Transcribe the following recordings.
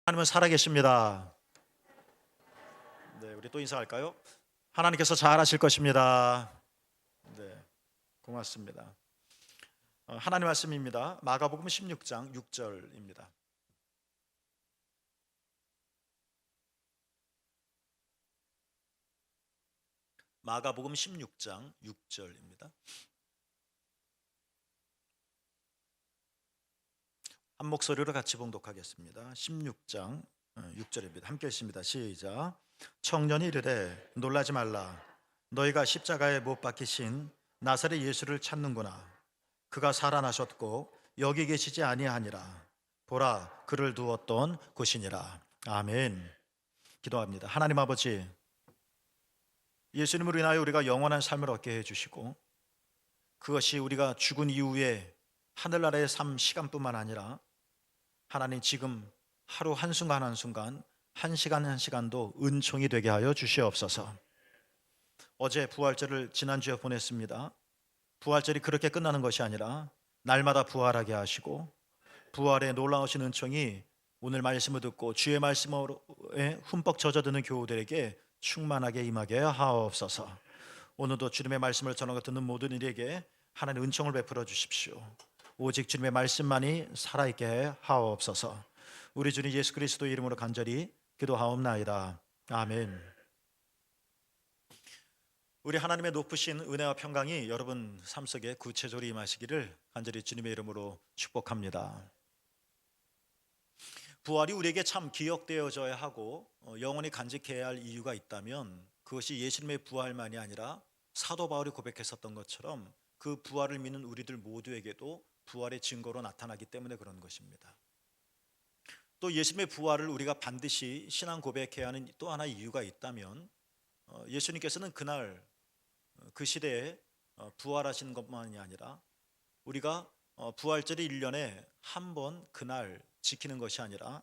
하나님은 살아계십니다. 네, 우리 또 인사할까요? 하나님께서 잘하실 것입니다. 네, 고맙습니다. 하나님 말씀입니다. 마가복음 16장 6절입니다. 마가복음 16장 6절입니다. 한 목소리로 같이 봉독하겠습니다. 16장 6절입니다. 함께 읽습니다. 시작. 청년이 이르되 놀라지 말라. 너희가 십자가에 못 박히신 나사렛 예수를 찾는구나. 그가 살아나셨고 여기 계시지 아니하니라. 보라, 그를 두었던 곳이니라. 아멘. 기도합니다. 하나님 아버지, 예수님으로 인하여 우리가 영원한 삶을 얻게 해주시고, 그것이 우리가 죽은 이후에 하늘나라의 삶 시간뿐만 아니라 하나님 지금 하루 한순간 한순간, 한 시간 한 시간도 은총이 되게 하여 주시옵소서. 어제 부활절을 지난주에 보냈습니다. 부활절이 그렇게 끝나는 것이 아니라 날마다 부활하게 하시고, 부활의 놀라우신 은총이 오늘 말씀을 듣고 주의 말씀에 흠뻑 젖어드는 교우들에게 충만하게 임하게 하옵소서. 오늘도 주님의 말씀을 전하고 듣는 모든 이에게 하나님 은총을 베풀어 주십시오. 오직 주님의 말씀만이 살아있게 하옵소서. 우리 주님 예수 그리스도의 이름으로 간절히 기도하옵나이다. 아멘. 우리 하나님의 높으신 은혜와 평강이 여러분 삶 속에 구체적으로 임하시기를 간절히 주님의 이름으로 축복합니다. 부활이 우리에게 참 기억되어져야 하고 영원히 간직해야 할 이유가 있다면 그것이 예수님의 부활만이 아니라 사도 바울이 고백했었던 것처럼 그 부활을 믿는 우리들 모두에게도 부활의 증거로 나타나기 때문에 그런 것입니다. 또 예수님의 부활을 우리가 반드시 신앙 고백해야 하는 또 하나의 이유가 있다면 예수님께서는 그날 그 시대에 부활하신 것만이 아니라 우리가 부활절이 1년에 한 번 그날 지키는 것이 아니라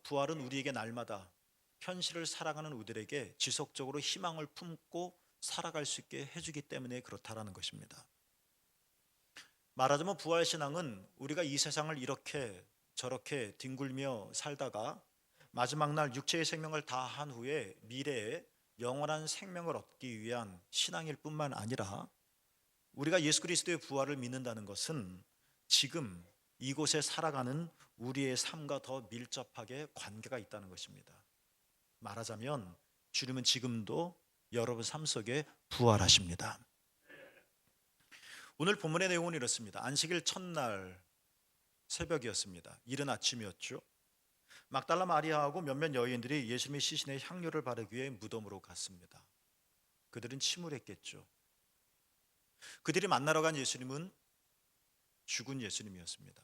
부활은 우리에게 날마다 현실을 살아가는 우리들에게 지속적으로 희망을 품고 살아갈 수 있게 해주기 때문에 그렇다라는 것입니다. 말하자면 부활신앙은 우리가 이 세상을 이렇게 저렇게 뒹굴며 살다가 마지막 날 육체의 생명을 다한 후에 미래에 영원한 생명을 얻기 위한 신앙일 뿐만 아니라 우리가 예수 그리스도의 부활을 믿는다는 것은 지금 이곳에 살아가는 우리의 삶과 더 밀접하게 관계가 있다는 것입니다. 말하자면 주님은 지금도 여러분 삶 속에 부활하십니다. 오늘 본문의 내용은 이렇습니다. 안식일 첫날 새벽이었습니다. 이른 아침이었죠. 막달라 마리아하고 몇몇 여인들이 예수님의 시신에 향료를 바르기 위해 무덤으로 갔습니다. 그들은 침울했겠죠. 그들이 만나러 간 예수님은 죽은 예수님이었습니다.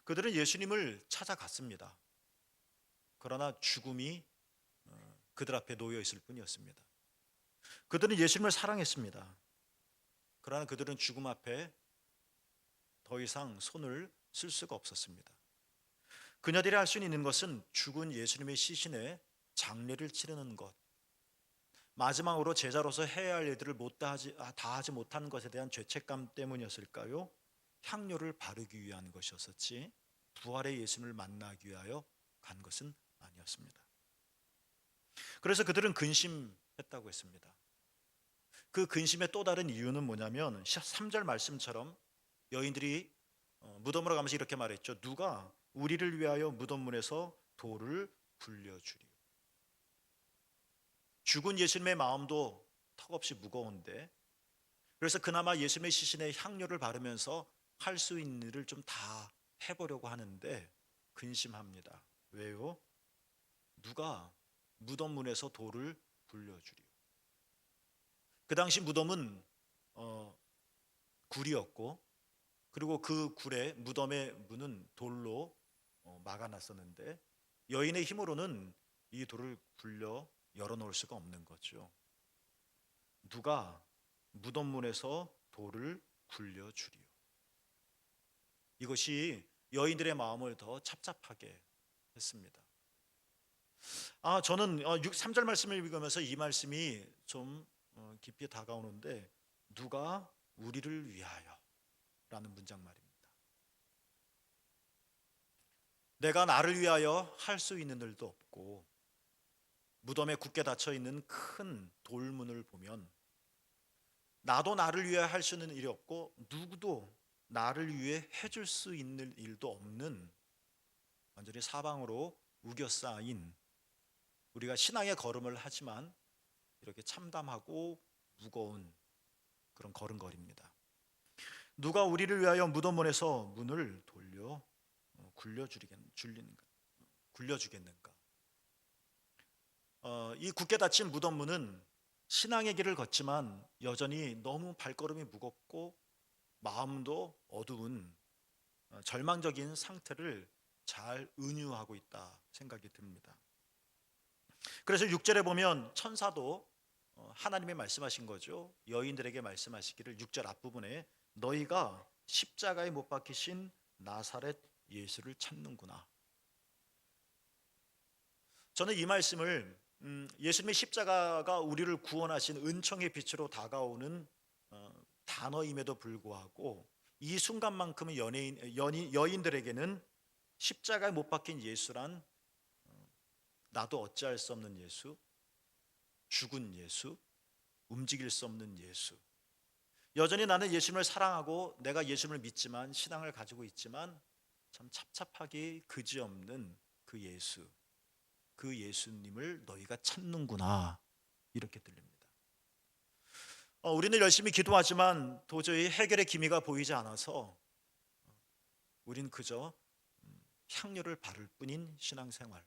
그들은 예수님을 찾아갔습니다. 그러나 죽음이 그들 앞에 놓여 있을 뿐이었습니다. 그들은 예수님을 사랑했습니다. 그러나 그들은 죽음 앞에 더 이상 손을 쓸 수가 없었습니다. 그녀들이 할 수 있는 것은 죽은 예수님의 시신에 장례를 치르는 것, 마지막으로 제자로서 해야 할 일들을 다 하지 못한 것에 대한 죄책감 때문이었을까요? 향료를 바르기 위한 것이었었지 부활의 예수님을 만나기 위하여 간 것은 아니었습니다. 그래서 그들은 근심했다고 했습니다. 그 근심의 또 다른 이유는 뭐냐면 3절 말씀처럼 여인들이 무덤으로 가면서 이렇게 말했죠. 누가 우리를 위하여 무덤문에서 돌을 굴려주리요. 죽은 예수님의 마음도 턱없이 무거운데, 그래서 그나마 예수님의 시신에 향료를 바르면서 할 수 있는 일을 좀 다 해보려고 하는데 근심합니다. 왜요? 누가 무덤문에서 돌을 굴려주리요. 그 당시 무덤은 굴이었고, 그리고 그 굴에 무덤의 문은 돌로 막아놨었는데 여인의 힘으로는 이 돌을 굴려 열어놓을 수가 없는 거죠. 누가 무덤문에서 돌을 굴려주리요. 이것이 여인들의 마음을 더 착잡하게 했습니다. 저는 3절 말씀을 읽으면서 이 말씀이 좀 깊이 다가오는데, 누가 우리를 위하여 라는 문장 말입니다. 내가 나를 위하여 할 수 있는 일도 없고 무덤에 굳게 닫혀 있는 큰 돌문을 보면 나도 나를 위해 할 수 있는 일이 없고 누구도 나를 위해 해줄 수 있는 일도 없는 완전히 사방으로 우겨싸인 우리가 신앙의 걸음을 하지만 이렇게 참담하고 무거운 그런 걸음걸이입니다. 누가 우리를 위하여 무덤문에서 문을 돌려 굴려주겠는가? 이 굳게 닫힌 무덤문은 신앙의 길을 걷지만 여전히 너무 발걸음이 무겁고 마음도 어두운 절망적인 상태를 잘 은유하고 있다 생각이 듭니다. 그래서 6절에 보면 천사도 하나님이 말씀하신 거죠. 여인들에게 말씀하시기를 6절 앞부분에 너희가 십자가에 못 박히신 나사렛 예수를 찾는구나. 저는 이 말씀을 예수님의 십자가가 우리를 구원하신 은총의 빛으로 다가오는 단어임에도 불구하고 이 순간만큼은 여인들에게는 십자가에 못 박힌 예수란 나도 어찌할 수 없는 예수, 죽은 예수, 움직일 수 없는 예수. 여전히 나는 예수님을 사랑하고 내가 예수님을 믿지만 신앙을 가지고 있지만 참 찹찹하게 그지없는 그 예수, 그 예수님을 너희가 찾는구나 이렇게 들립니다. 우리는 열심히 기도하지만 도저히 해결의 기미가 보이지 않아서 우린 그저 향료를 바를 뿐인 신앙생활.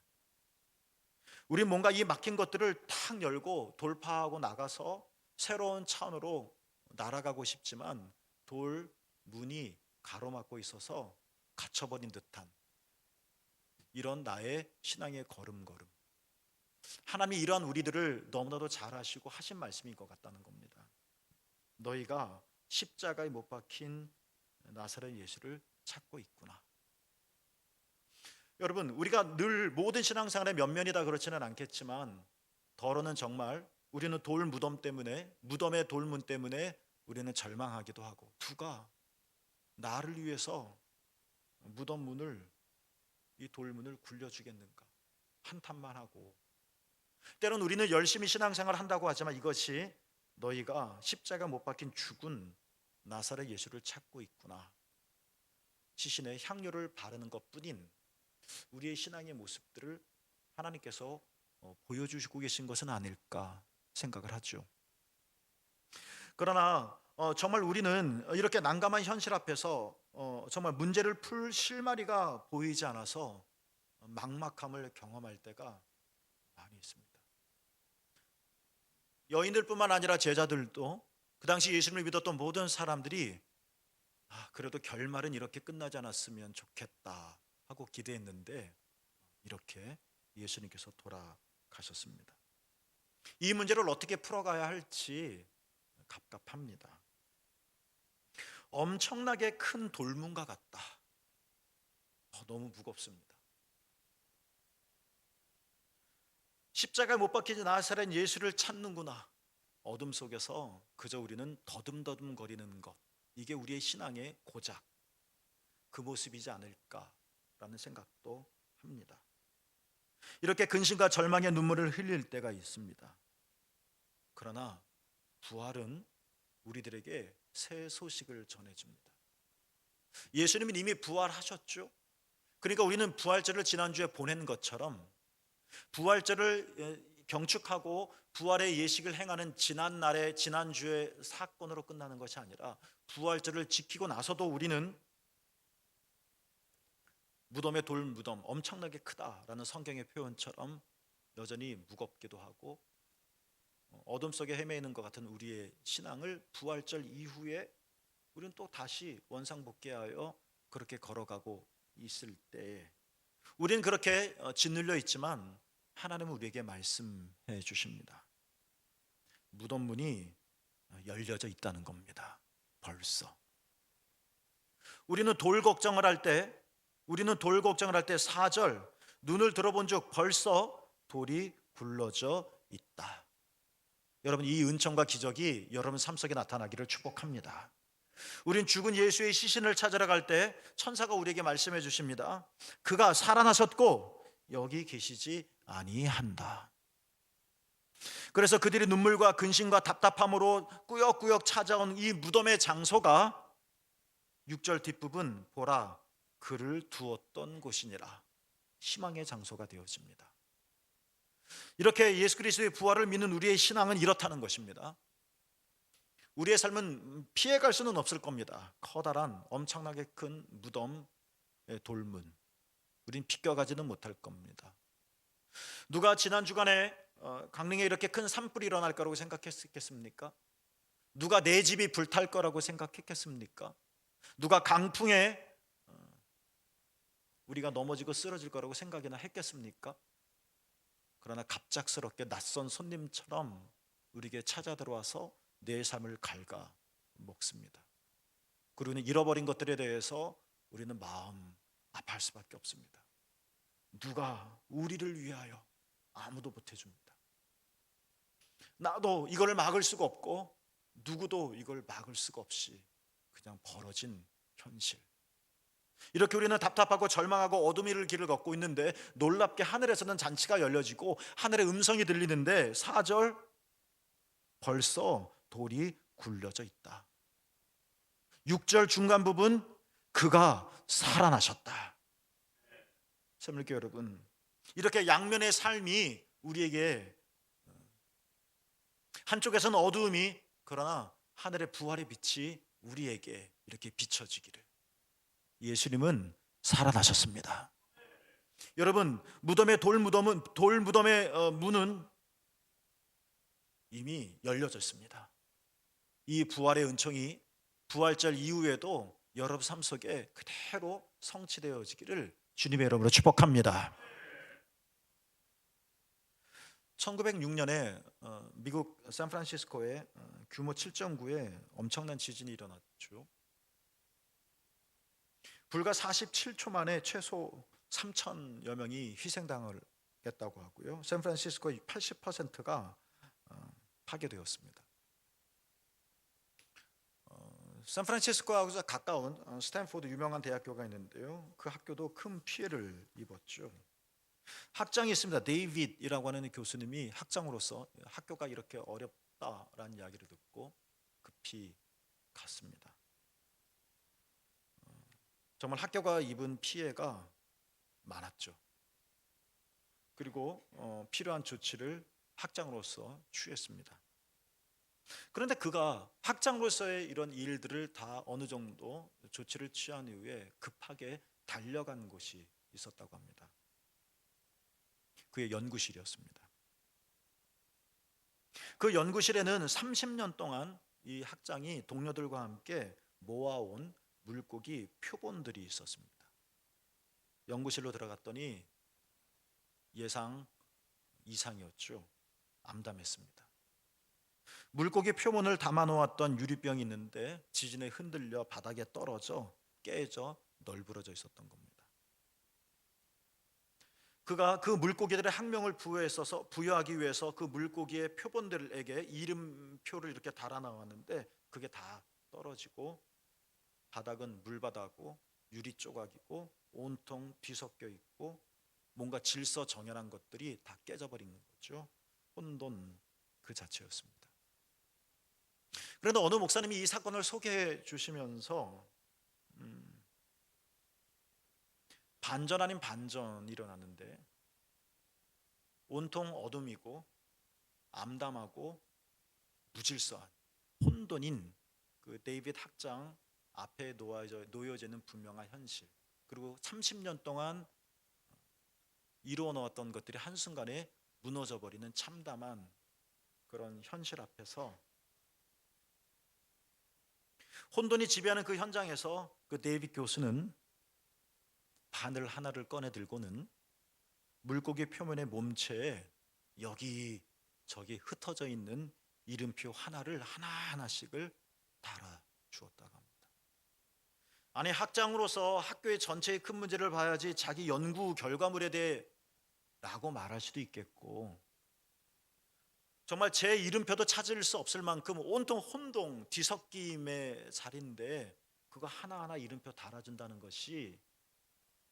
우린 뭔가 이 막힌 것들을 탁 열고 돌파하고 나가서 새로운 차원으로 날아가고 싶지만 돌 문이 가로막고 있어서 갇혀버린 듯한 이런 나의 신앙의 걸음걸음. 하나님이 이러한 우리들을 너무나도 잘 아시고 하신 말씀인 것 같다는 겁니다. 너희가 십자가에 못 박힌 나사렛 예수를 찾고 있구나. 여러분, 우리가 늘 모든 신앙생활의 면면이 다 그렇지는 않겠지만 더러는 정말 우리는 돌 무덤 때문에, 무덤의 돌문 때문에 우리는 절망하기도 하고 누가 나를 위해서 무덤 문을, 이 돌문을 굴려주겠는가 한탄만 하고, 때론 우리는 열심히 신앙생활을 한다고 하지만 이것이 너희가 십자가 못 박힌 죽은 나사렛 예수를 찾고 있구나, 시신에 향료를 바르는 것뿐인 우리의 신앙의 모습들을 하나님께서 보여주시고 계신 것은 아닐까 생각을 하죠. 그러나 정말 우리는 이렇게 난감한 현실 앞에서 정말 문제를 풀 실마리가 보이지 않아서 막막함을 경험할 때가 많이 있습니다. 여인들뿐만 아니라 제자들도, 그 당시 예수님을 믿었던 모든 사람들이 그래도 결말은 이렇게 끝나지 않았으면 좋겠다 하고 기대했는데 이렇게 예수님께서 돌아가셨습니다. 이 문제를 어떻게 풀어가야 할지 갑갑합니다. 엄청나게 큰 돌문과 같다. 너무 무겁습니다. 십자가에 못 박히지 나사렛 예수를 찾는구나. 어둠 속에서 그저 우리는 더듬더듬 거리는 것, 이게 우리의 신앙의 고작, 그 모습이지 않을까라는 생각도 합니다. 이렇게 근심과 절망의 눈물을 흘릴 때가 있습니다. 그러나 부활은 우리들에게 새 소식을 전해줍니다. 예수님은 이미 부활하셨죠. 그러니까 우리는 부활절을 지난주에 보낸 것처럼 부활절을 경축하고 부활의 예식을 행하는 지난주의 사건으로 끝나는 것이 아니라 부활절을 지키고 나서도 우리는 무덤의 돌무덤 엄청나게 크다라는 성경의 표현처럼 여전히 무겁기도 하고 어둠 속에 헤매이는 것 같은 우리의 신앙을 부활절 이후에 우리는 또 다시 원상복귀하여 그렇게 걸어가고 있을 때 우리는 그렇게 짓눌려 있지만 하나님은 우리에게 말씀해 주십니다. 무덤 문이 열려져 있다는 겁니다. 벌써 우리는 돌 걱정을 할 때 4절 눈을 들어본 즉 벌써 돌이 굴러져 있다. 여러분, 이 은총과 기적이 여러분 삶 속에 나타나기를 축복합니다. 우린 죽은 예수의 시신을 찾으러 갈 때 천사가 우리에게 말씀해 주십니다. 그가 살아나셨고 여기 계시지 아니한다. 그래서 그들이 눈물과 근심과 답답함으로 꾸역꾸역 찾아온 이 무덤의 장소가 6절 뒷부분 보라 그를 두었던 곳이니라. 희망의 장소가 되어집니다. 이렇게 예수 그리스도의 부활을 믿는 우리의 신앙은 이렇다는 것입니다. 우리의 삶은 피해갈 수는 없을 겁니다. 커다란 엄청나게 큰 무덤의 돌문, 우린 비껴가지는 못할 겁니다. 누가 지난 주간에 강릉에 이렇게 큰 산불이 일어날 거라고 생각했겠습니까? 누가 내 집이 불탈 거라고 생각했겠습니까? 누가 강풍에 우리가 넘어지고 쓰러질 거라고 생각이나 했겠습니까? 그러나 갑작스럽게 낯선 손님처럼 우리에게 찾아 들어와서 내 삶을 갉아 먹습니다. 그리고 잃어버린 것들에 대해서 우리는 마음 아파할 수밖에 없습니다. 누가 우리를 위하여 아무도 못해줍니다. 나도 이걸 막을 수가 없고 누구도 이걸 막을 수가 없이 그냥 벌어진 현실. 이렇게 우리는 답답하고 절망하고 어둠의 길을 걷고 있는데 놀랍게 하늘에서는 잔치가 열려지고 하늘의 음성이 들리는데 4절 벌써 돌이 굴려져 있다. 6절 중간 부분 그가 살아나셨다. 새물교 여러분, 이렇게 양면의 삶이 우리에게 한쪽에서는 어두움이 그러나 하늘의 부활의 빛이 우리에게 이렇게 비춰지기를. 예수님은 살아나셨습니다. 여러분, 무덤의 돌무덤의 문은 이미 열려져 있습니다. 이 부활의 은총이 부활절 이후에도 여러분 삶 속에 그대로 성취되어지기를 주님의 이름으로 축복합니다. 1906년에 미국 샌프란시스코에 규모 7.9의 엄청난 지진이 일어났죠. 불과 47초 만에 최소 3천여 명이 희생당했다고 하고요. 샌프란시스코의 80%가 파괴되었습니다. 샌프란시스코하고 가까운 스탠포드 유명한 대학교가 있는데요. 그 학교도 큰 피해를 입었죠. 학장이 있습니다. 데이빗이라고 하는 교수님이 학장으로서 학교가 이렇게 어렵다라는 이야기를 듣고 급히 갔습니다. 정말 학교가 입은 피해가 많았죠. 그리고 필요한 조치를 학장으로서 취했습니다. 그런데 그가 학장으로서의 이런 일들을 다 어느 정도 조치를 취한 이후에 급하게 달려간 곳이 있었다고 합니다. 그의 연구실이었습니다. 그 연구실에는 30년 동안 이 학장이 동료들과 함께 모아온 물고기 표본들이 있었습니다. 연구실로 들어갔더니 예상 이상이었죠. 암담했습니다. 물고기 표본을 담아 놓았던 유리병이 있는데 지진에 흔들려 바닥에 떨어져 깨져 널브러져 있었던 겁니다. 그가 그 물고기들의 학명을 부여하기 위해서 그 물고기의 표본들에게 이름표를 이렇게 달아 나왔는데 그게 다 떨어지고 바닥은 물바다고 유리 조각이고 온통 뒤섞여 있고 뭔가 질서정연한 것들이 다 깨져버린 거죠. 혼돈 그 자체였습니다. 그런데 어느 목사님이 이 사건을 소개해 주시면서 반전 아닌 반전이 일어났는데 온통 어둠이고 암담하고 무질서한 혼돈인 그 데이빗 학장 앞에 놓여지는 분명한 현실, 그리고 30년 동안 이루어 놓았던 것들이 한순간에 무너져 버리는 참담한 그런 현실 앞에서 혼돈이 지배하는 그 현장에서 그 데이빗 교수는 바늘 하나를 꺼내 들고는 물고기 표면의 몸체에 여기저기 흩어져 있는 이름표 하나를 하나하나씩을 달아 주었다고 합니다. 아니, 학장으로서 학교의 전체의 큰 문제를 봐야지 자기 연구 결과물에 대해 라고 말할 수도 있겠고, 정말 제 이름표도 찾을 수 없을 만큼 온통 혼동, 뒤섞임의 자리인데 그거 하나하나 이름표 달아준다는 것이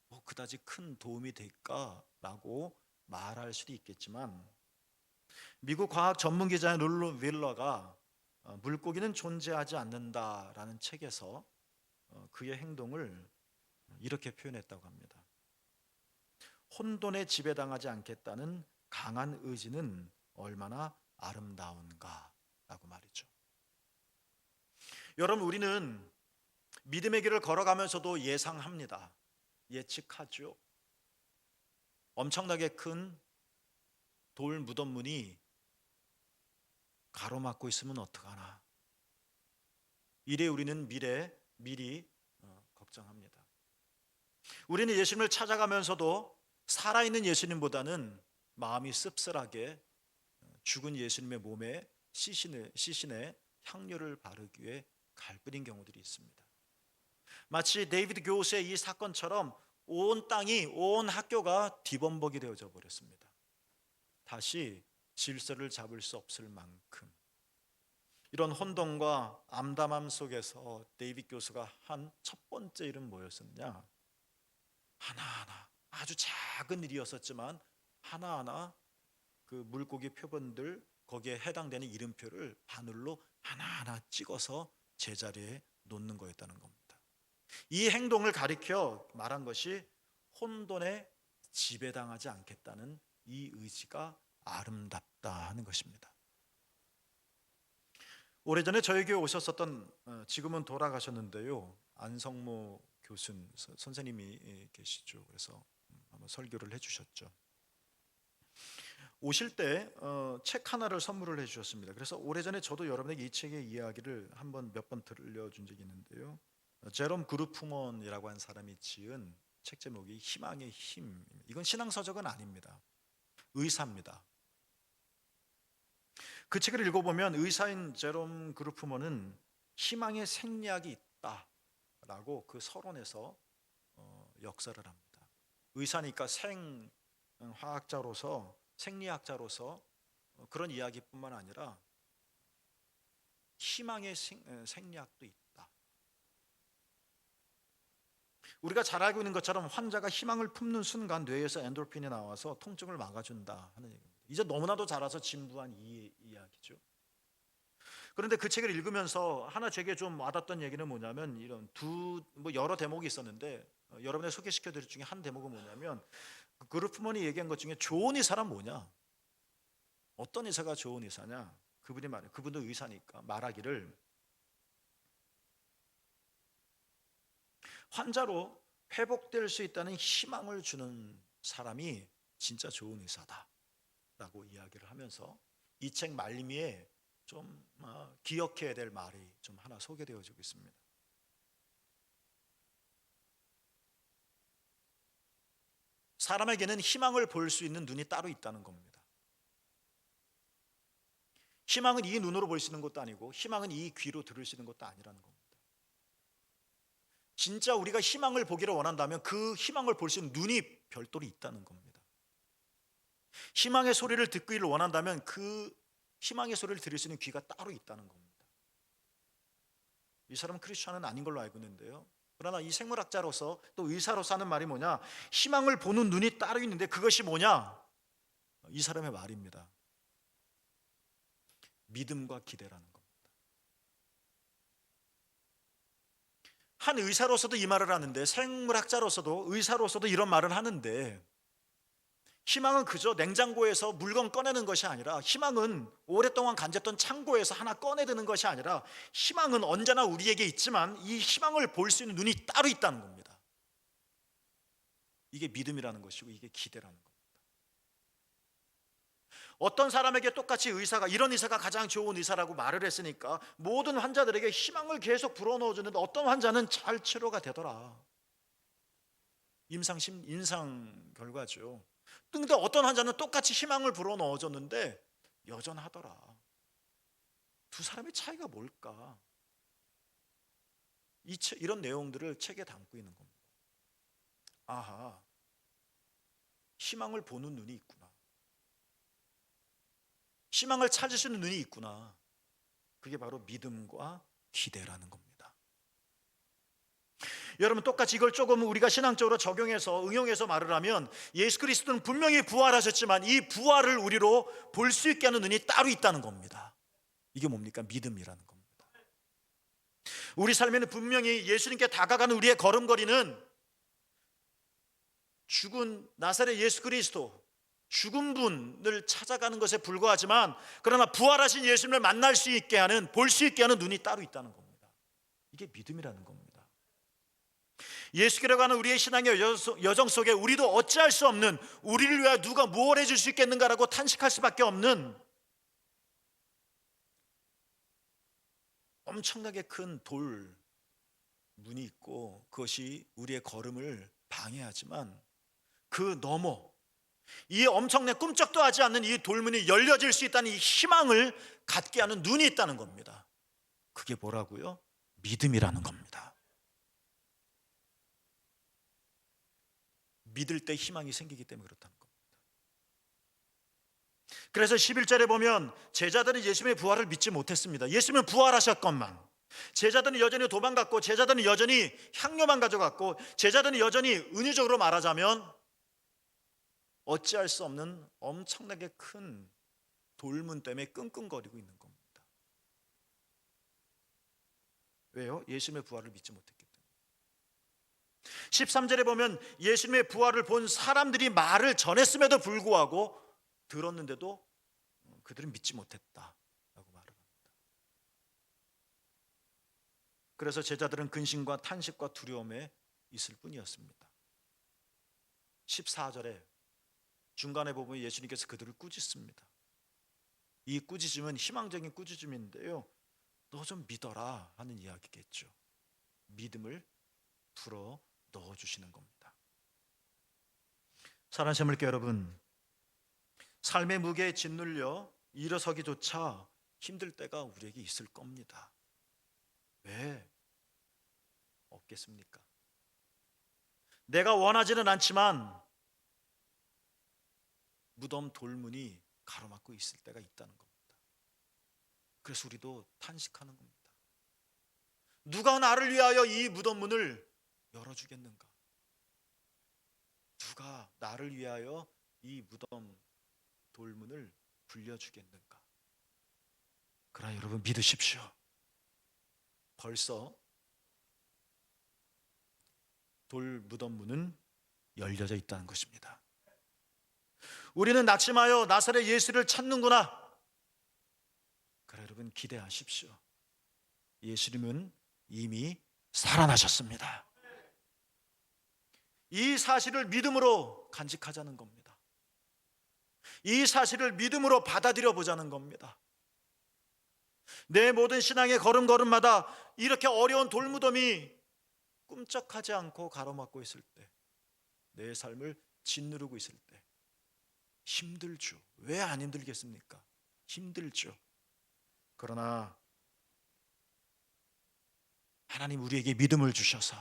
뭐 그다지 큰 도움이 될까라고 말할 수도 있겠지만, 미국 과학 전문 기자인 룰루 윌러가 물고기는 존재하지 않는다라는 책에서 그의 행동을 이렇게 표현했다고 합니다. 혼돈에 지배당하지 않겠다는 강한 의지는 얼마나 아름다운가라고 말이죠. 여러분, 우리는 믿음의 길을 걸어가면서도 예상합니다. 예측하죠. 엄청나게 큰 돌 무덤문이 가로막고 있으면 어떡하나. 이래 우리는 미리 걱정합니다. 우리는 예수님을 찾아가면서도 살아있는 예수님보다는 마음이 씁쓸하게 죽은 예수님의 몸에 시신의 향료를 바르기 위해 갈급인 경우들이 있습니다. 마치 데이비드 교수의 이 사건처럼 온 땅이, 온 학교가 뒤범벅이 되어져 버렸습니다. 다시 질서를 잡을 수 없을 만큼. 이런 혼돈과 암담함 속에서 데이비드 교수가 한 첫 번째 일은 뭐였었냐? 하나하나 아주 작은 일이었었지만 하나하나 그 물고기 표본들, 거기에 해당되는 이름표를 바늘로 하나하나 찍어서 제자리에 놓는 거였다는 겁니다. 이 행동을 가리켜 말한 것이 혼돈에 지배당하지 않겠다는 이 의지가 아름답다 하는 것입니다. 오래전에 저희 교회 오셨었던, 지금은 돌아가셨는데요, 안성모 교수님 선생님이 계시죠. 그래서 한번 설교를 해주셨죠. 오실 때 책 하나를 선물을 해주셨습니다. 그래서 오래전에 저도 여러분에게 이 책의 이야기를 몇 번 들려준 적이 있는데요, 제롬 그루프먼이라고 한 사람이 지은 책 제목이 희망의 힘. 이건 신앙서적은 아닙니다. 의사입니다. 그 책을 읽어보면 의사인 제롬 그루프먼은 희망의 생리학이 있다라고 그 서론에서 역설을 합니다. 의사니까 생화학자로서, 생리학자로서 그런 이야기뿐만 아니라 희망의 생리학도 있다. 우리가 잘 알고 있는 것처럼 환자가 희망을 품는 순간 뇌에서 엔도르핀이 나와서 통증을 막아준다 하는 얘기입니다. 이제 너무나도 잘 알아서 진부한 이야기죠. 그런데 그 책을 읽으면서 하나 제게 좀 와닿던 얘기는 뭐냐면, 이런 여러 대목이 있었는데 여러분에 소개시켜 드릴 중에 한 대목은 뭐냐면, 그 그루프먼이 얘기한 것 중에 좋은 의사란 뭐냐? 어떤 의사가 좋은 의사냐? 그분도 의사니까 말하기를, 환자로 회복될 수 있다는 희망을 주는 사람이 진짜 좋은 의사다 라고 이야기를 하면서 이 책 말미에 좀 기억해야 될 말이 좀 하나 소개되어지고 있습니다. 사람에게는 희망을 볼 수 있는 눈이 따로 있다는 겁니다. 희망은 이 눈으로 볼 수 있는 것도 아니고, 희망은 이 귀로 들을 수 있는 것도 아니라는 겁니다. 진짜 우리가 희망을 보기를 원한다면 그 희망을 볼 수 있는 눈이 별도로 있다는 겁니다. 희망의 소리를 듣기를 원한다면 그 희망의 소리를 들을 수 있는 귀가 따로 있다는 겁니다. 이 사람은 크리스천은 아닌 걸로 알고 있는데요, 그러나 이 생물학자로서 또 의사로서 하는 말이 뭐냐? 희망을 보는 눈이 따로 있는데 그것이 뭐냐? 이 사람의 말입니다. 믿음과 기대라는 겁니다. 한 의사로서도 이 말을 하는데, 생물학자로서도, 의사로서도 이런 말을 하는데, 희망은 그저 냉장고에서 물건 꺼내는 것이 아니라, 희망은 오랫동안 간직했던 창고에서 하나 꺼내드는 것이 아니라, 희망은 언제나 우리에게 있지만 이 희망을 볼 수 있는 눈이 따로 있다는 겁니다. 이게 믿음이라는 것이고, 이게 기대라는 겁니다. 어떤 사람에게 똑같이 이런 의사가 가장 좋은 의사라고 말을 했으니까 모든 환자들에게 희망을 계속 불어넣어주는데, 어떤 환자는 잘 치료가 되더라. 임상 결과죠. 근데 어떤 환자는 똑같이 희망을 불어넣어줬는데 여전하더라. 두 사람의 차이가 뭘까? 이런 내용들을 책에 담고 있는 겁니다. 아하, 희망을 보는 눈이 있구나. 희망을 찾을 수 있는 눈이 있구나. 그게 바로 믿음과 기대라는 겁니다. 여러분, 똑같이 이걸 조금 우리가 신앙적으로 적용해서 응용해서 말을 하면 예수 그리스도는 분명히 부활하셨지만 이 부활을 우리로 볼 수 있게 하는 눈이 따로 있다는 겁니다. 이게 뭡니까? 믿음이라는 겁니다. 우리 삶에는 분명히 예수님께 다가가는 우리의 걸음걸이는 죽은 나사렛 예수 그리스도, 죽은 분을 찾아가는 것에 불과하지만, 그러나 부활하신 예수님을 만날 수 있게 하는, 볼 수 있게 하는 눈이 따로 있다는 겁니다. 이게 믿음이라는 겁니다. 예수께로 가는 우리의 신앙의 여정 속에 우리도 어찌할 수 없는, 우리를 위하여 누가 무엇을 해줄 수 있겠는가라고 탄식할 수밖에 없는 엄청나게 큰 돌 문이 있고, 그것이 우리의 걸음을 방해하지만 그 너머, 이 엄청난 꿈쩍도 하지 않는 이 돌문이 열려질 수 있다는 이 희망을 갖게 하는 눈이 있다는 겁니다. 그게 뭐라고요? 믿음이라는 겁니다. 믿을 때 희망이 생기기 때문에 그렇다는 겁니다. 그래서 11절에 보면 제자들은 예수님의 부활을 믿지 못했습니다. 예수님은 부활하셨건만 제자들은 여전히 도망갔고, 제자들은 여전히 향료만 가져갔고, 제자들은 여전히 은유적으로 말하자면 어찌할 수 없는 엄청나게 큰 돌문 때문에 끙끙거리고 있는 겁니다. 왜요? 예수님의 부활을 믿지 못했기 때문에. 13절에 보면 예수님의 부활을 본 사람들이 말을 전했음에도 불구하고, 들었는데도 그들은 믿지 못했다라고 말을 합니다. 그래서 제자들은 근심과 탄식과 두려움에 있을 뿐이었습니다. 14절에 중간에 보면 예수님께서 그들을 꾸짖습니다. 이 꾸짖음은 희망적인 꾸짖음인데요, 너 좀 믿어라 하는 이야기겠죠. 믿음을 불어 넣어주시는 겁니다. 사랑하는 새물교 여러분, 삶의 무게에 짓눌려 일어서기조차 힘들 때가 우리에게 있을 겁니다. 왜 없겠습니까? 내가 원하지는 않지만 무덤 돌문이 가로막고 있을 때가 있다는 겁니다. 그래서 우리도 탄식하는 겁니다. 누가 나를 위하여 이 무덤 문을 열어주겠는가? 누가 나를 위하여 이 무덤 돌문을 불려주겠는가? 그러나 여러분 믿으십시오. 벌써 돌 무덤 문은 열려져 있다는 것입니다. 우리는 낙심하여 나사렛 예수를 찾는구나. 그러나 여러분 기대하십시오. 예수님은 이미 살아나셨습니다. 이 사실을 믿음으로 간직하자는 겁니다. 이 사실을 믿음으로 받아들여 보자는 겁니다. 내 모든 신앙의 걸음걸음마다 이렇게 어려운 돌무덤이 꿈쩍하지 않고 가로막고 있을 때, 내 삶을 짓누르고 있을 때 힘들죠. 왜 안 힘들겠습니까? 힘들죠. 그러나 하나님 우리에게 믿음을 주셔서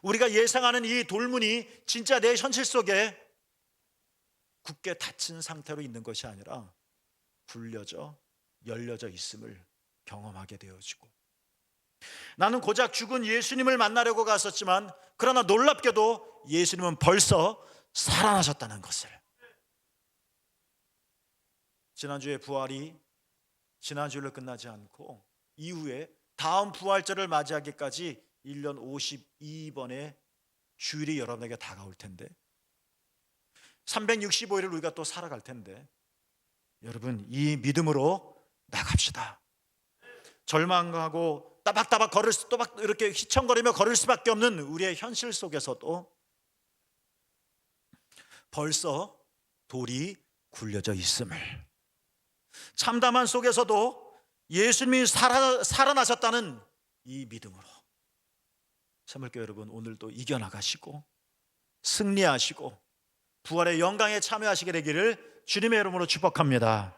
우리가 예상하는 이 돌문이 진짜 내 현실 속에 굳게 닫힌 상태로 있는 것이 아니라 굴려져 열려져 있음을 경험하게 되어지고, 나는 고작 죽은 예수님을 만나려고 갔었지만 그러나 놀랍게도 예수님은 벌써 살아나셨다는 것을, 지난주에 부활이 지난주로 끝나지 않고 이후에 다음 부활절을 맞이하기까지 1년 52번의 주일이 여러분에게 다가올 텐데, 365일을 우리가 또 살아갈 텐데, 여러분 이 믿음으로 나갑시다. 절망하고 따박따박 또박 이렇게 휘청거리며 걸을 수밖에 없는 우리의 현실 속에서도 벌써 돌이 굴려져 있음을, 참담한 속에서도 예수님이 살아나셨다는 이 믿음으로 새물교 여러분 오늘도 이겨나가시고 승리하시고 부활의 영광에 참여하시게 되기를 주님의 이름으로 축복합니다.